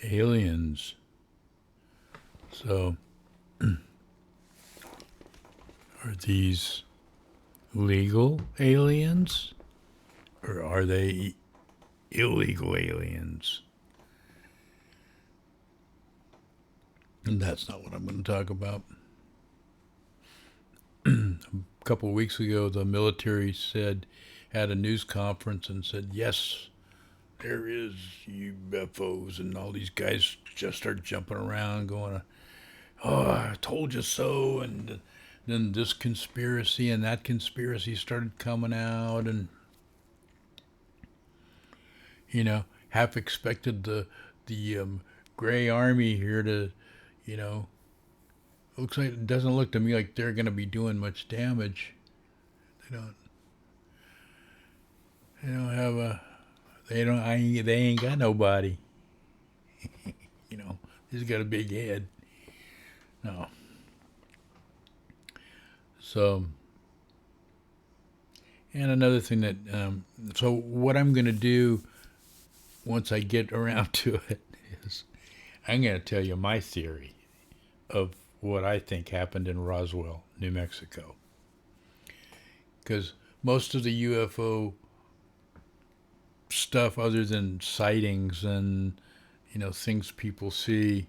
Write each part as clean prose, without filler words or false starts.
aliens. So, are these legal aliens or are they illegal aliens? And that's not what I'm going to talk about. A couple of weeks ago, the military had a news conference and said, yes, there is UFOs, and all these guys just start jumping around, going, "Oh, I told you so," and then this conspiracy and that conspiracy started coming out, and half expected the Gray Army here to, you know, looks like it doesn't look to me like they're going to be doing much damage. They don't. They don't have a. They don't. They ain't got nobody. You know, he's got a big head. No. So, and another thing that. So what I'm going to do once I get around to it is I'm going to tell you my theory of what I think happened in Roswell, New Mexico. Because most of the UFO stuff, other than sightings and things people see,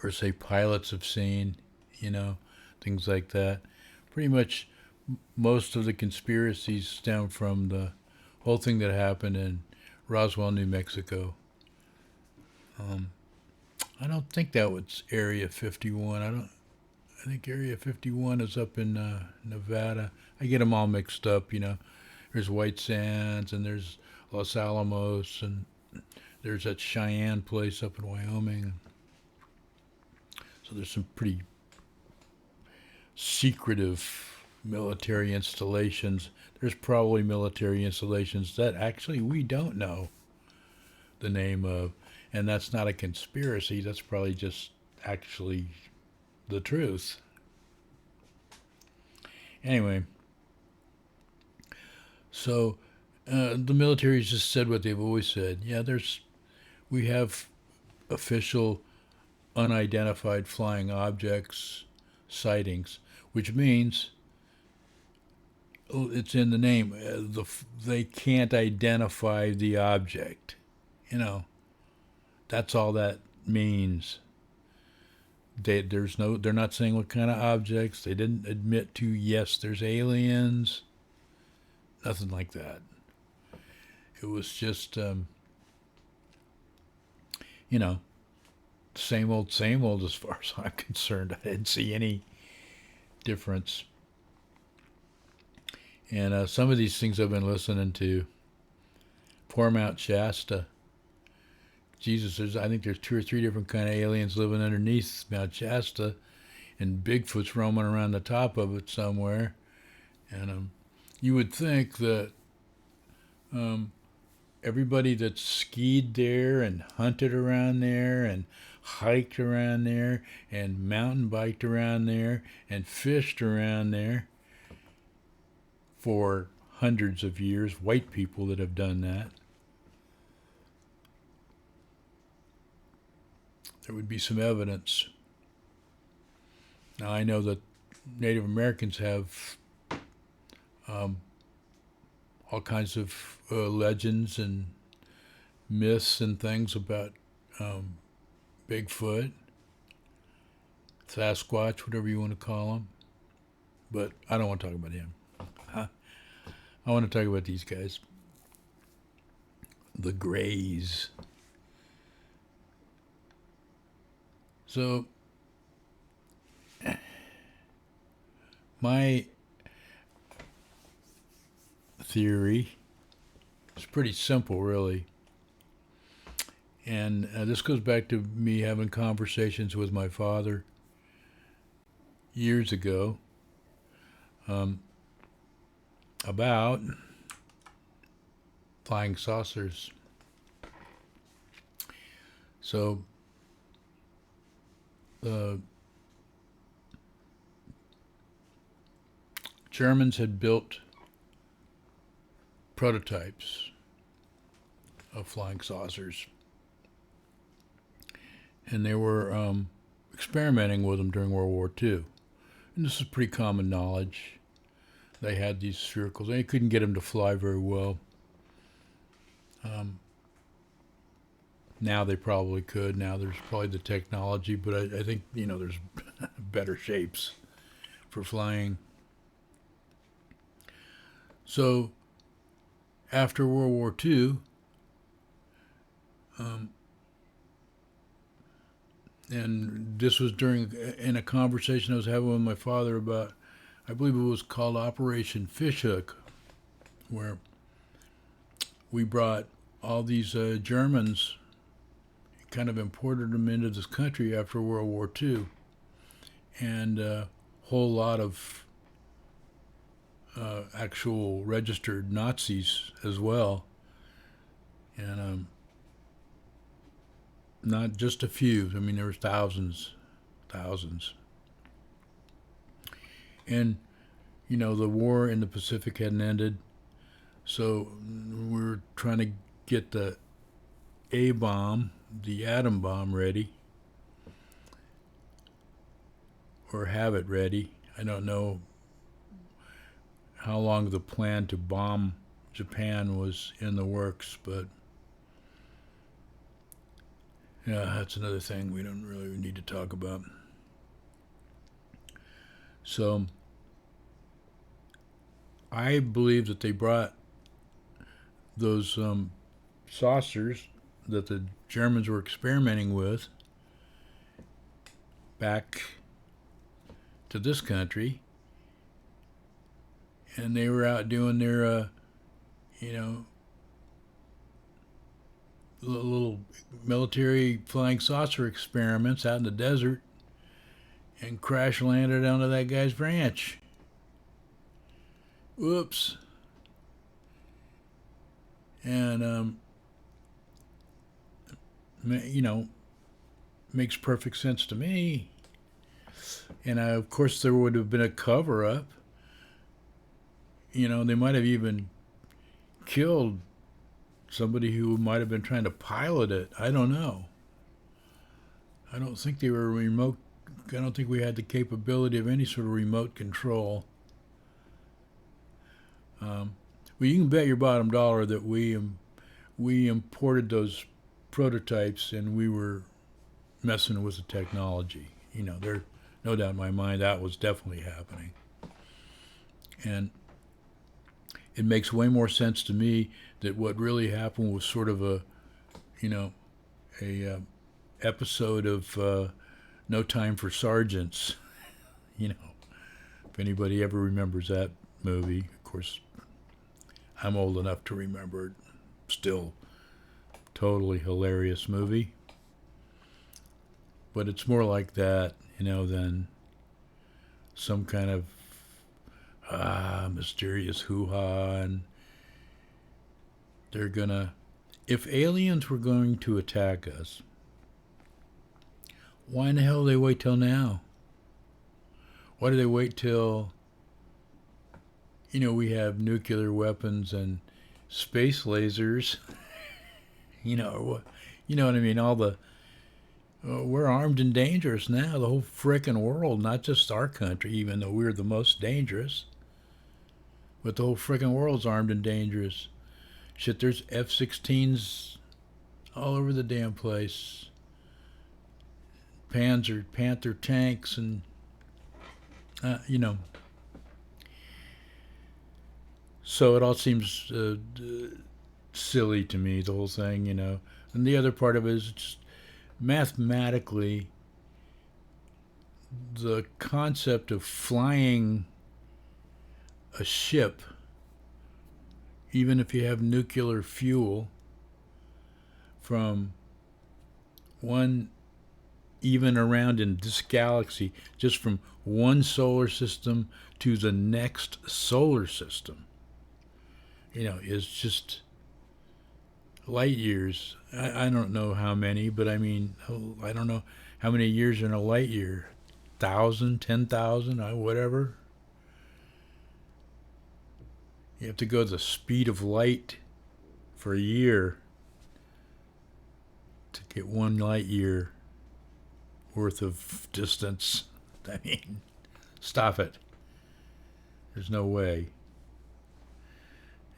or say pilots have seen, things like that. Pretty much most of the conspiracies stem from the whole thing that happened in Roswell, New Mexico. I don't think that was Area 51. I think Area 51 is up in Nevada. I get them all mixed up. There's White Sands and there's Los Alamos and there's that Cheyenne place up in Wyoming. So there's some pretty secretive military installations. There's probably military installations that actually we don't know the name of, and that's not a conspiracy. That's probably just actually the truth. Anyway, so the military's just said what they've always said. Yeah, we have official unidentified flying objects sightings, which means it's in the name. They can't identify the object. That's all that means. They're not saying what kind of objects. They didn't admit to, yes, there's aliens. Nothing like that. It was just, same old as far as I'm concerned. I didn't see any difference. And some of these things I've been listening to. Poor Mt.Shasta. Jesus, I think there's 2 or 3 different kind of aliens living underneath Mt.Shasta, and Bigfoot's roaming around the top of it somewhere. And you would think that everybody that skied there and hunted around there and hiked around there and mountain biked around there and fished around there for hundreds of years, white people that have done that, there would be some evidence. Now, I know that Native Americans have all kinds of legends and myths and things about Bigfoot, Sasquatch, whatever you want to call him. But I don't want to talk about him. I want to talk about these guys. The Greys. So, my theory is pretty simple, really. And this goes back to me having conversations with my father years ago about flying saucers. So, the Germans had built prototypes of flying saucers, and they were experimenting with them during World War II. And this is pretty common knowledge. They had these sphericals. They couldn't get them to fly very well. Now they probably could. Now there's probably the technology, but I think, there's better shapes for flying. So after World War II, and this was in a conversation I was having with my father about, I believe it was called Operation Fishhook, where we brought all these Germans, kind of imported them into this country after World War II, and a whole lot of actual registered Nazis as well, and not just a few. I mean, there was thousands. And, the war in the Pacific hadn't ended, so we were trying to get the A-bomb, the atom bomb, ready, or have it ready. I don't know how long the plan to bomb Japan was in the works, but yeah, that's another thing we don't really need to talk about. So I believe that they brought those saucers that the Germans were experimenting with back to this country, and they were out doing their, little military flying saucer experiments out in the desert, and crash landed onto that guy's ranch. Whoops. And, makes perfect sense to me. And of course, there would have been a cover up. They might have even killed somebody who might have been trying to pilot it. I don't know. I don't think they were remote. I don't think we had the capability of any sort of remote control. Well, you can bet your bottom dollar that we imported those prototypes and we were messing with the technology. There's no doubt in my mind that was definitely happening. And it makes way more sense to me that what really happened was sort of a episode of No Time for Sergeants. If anybody ever remembers that movie, of course, I'm old enough to remember it. Still, totally hilarious movie. But it's more like that, than some kind of mysterious hoo-ha. And they're gonna, if aliens were going to attack us, why in the hell do they wait till now? Why do they wait till, we have nuclear weapons and space lasers? Or what? You know what I mean? All the, we're armed and dangerous now. The whole frickin' world, not just our country, even though we're the most dangerous, but the whole frickin' world's armed and dangerous. Shit, there's F-16s all over the damn place. Panther tanks and, So it all seems silly to me, the whole thing, And the other part of it is just mathematically, the concept of flying a ship, even if you have nuclear fuel, from one, even around in this galaxy, just from one solar system to the next solar system, is just light years. I don't know how many, but I mean, I don't know how many years in a light year. 1,000, 10,000, whatever. You have to go the speed of light for a year. get 1 light year worth of distance. I mean, stop it. There's no way.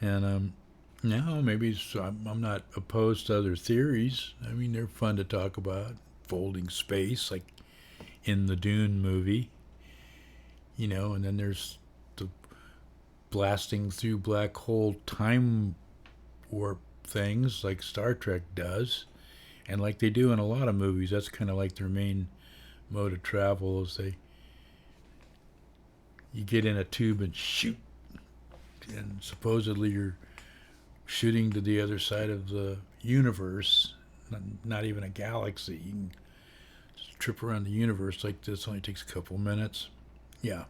And no, maybe I'm not opposed to other theories. I mean, they're fun to talk about. Folding space, like in the Dune movie, and then there's the blasting through black hole time warp things like Star Trek does, and like they do in a lot of movies. That's kind of like their main mode of travel is you get in a tube and shoot, and supposedly you're shooting to the other side of the universe, not even a galaxy. You can just trip around the universe like this. Only takes a couple minutes. Yeah.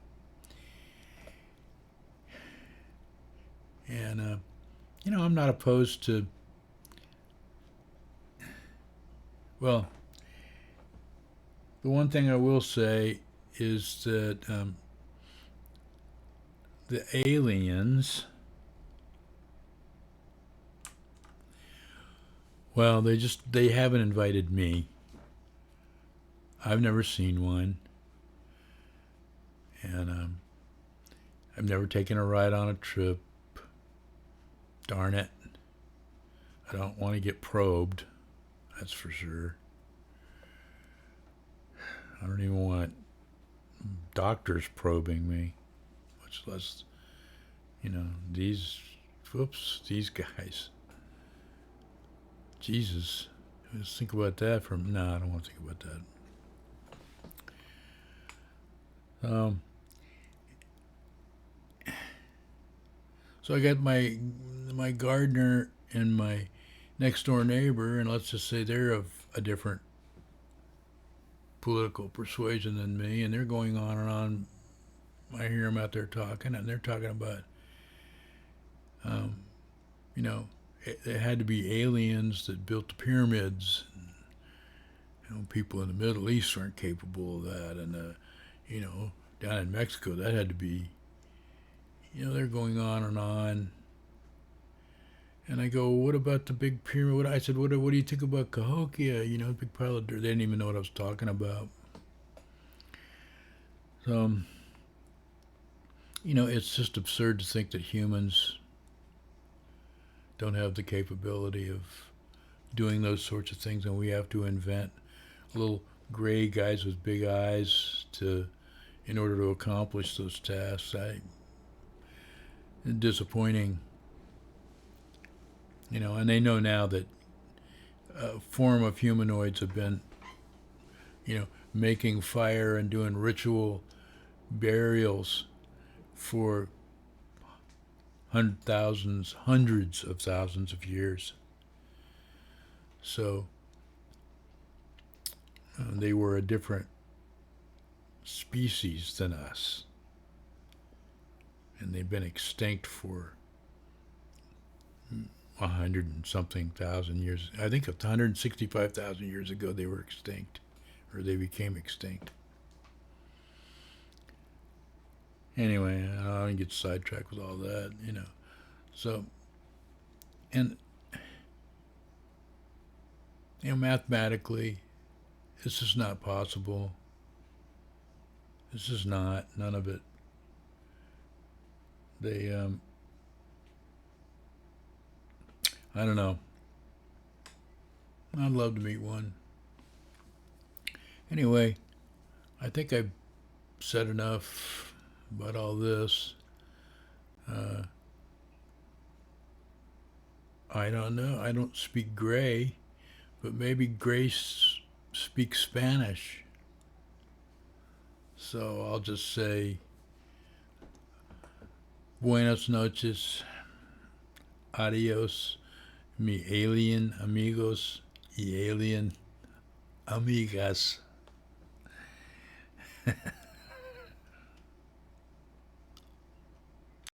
And I'm not opposed to. Well, the one thing I will say is that the aliens. Well, they haven't invited me. I've never seen one, and I've never taken a ride on a trip. Darn it. I don't want to get probed, that's for sure. I don't even want doctors probing me, much less, these guys. Jesus. Let's think about that no, I don't want to think about that. So I got my gardener and my next door neighbor, and let's just say they're of a different political persuasion than me, and they're going on and on. I hear them out there talking, and they're talking about, it had to be aliens that built the pyramids. And, people in the Middle East weren't capable of that, and down in Mexico that had to be. They're going on and on. And I go, what about the big pyramid? I said, what do you think about Cahokia? Big pile of dirt. They didn't even know what I was talking about. So, it's just absurd to think that humans don't have the capability of doing those sorts of things, and we have to invent little gray guys with big eyes in order to accomplish those tasks. Disappointing. And they know now that a form of humanoids have been, making fire and doing ritual burials for hundreds of thousands of years. So they were a different species than us. And they've been extinct for 100 and something thousand years. I think 165,000 years ago they were extinct, or they became extinct. Anyway, I don't get sidetracked with all that, So, and, mathematically, this is not possible. This is not, none of it. They, I don't know. I'd love to meet one. Anyway, I think I've said enough about all this. I don't know. I don't speak Gray, but maybe Grace speaks Spanish. So I'll just say, buenas noches, adios, mi alien amigos y alien amigas.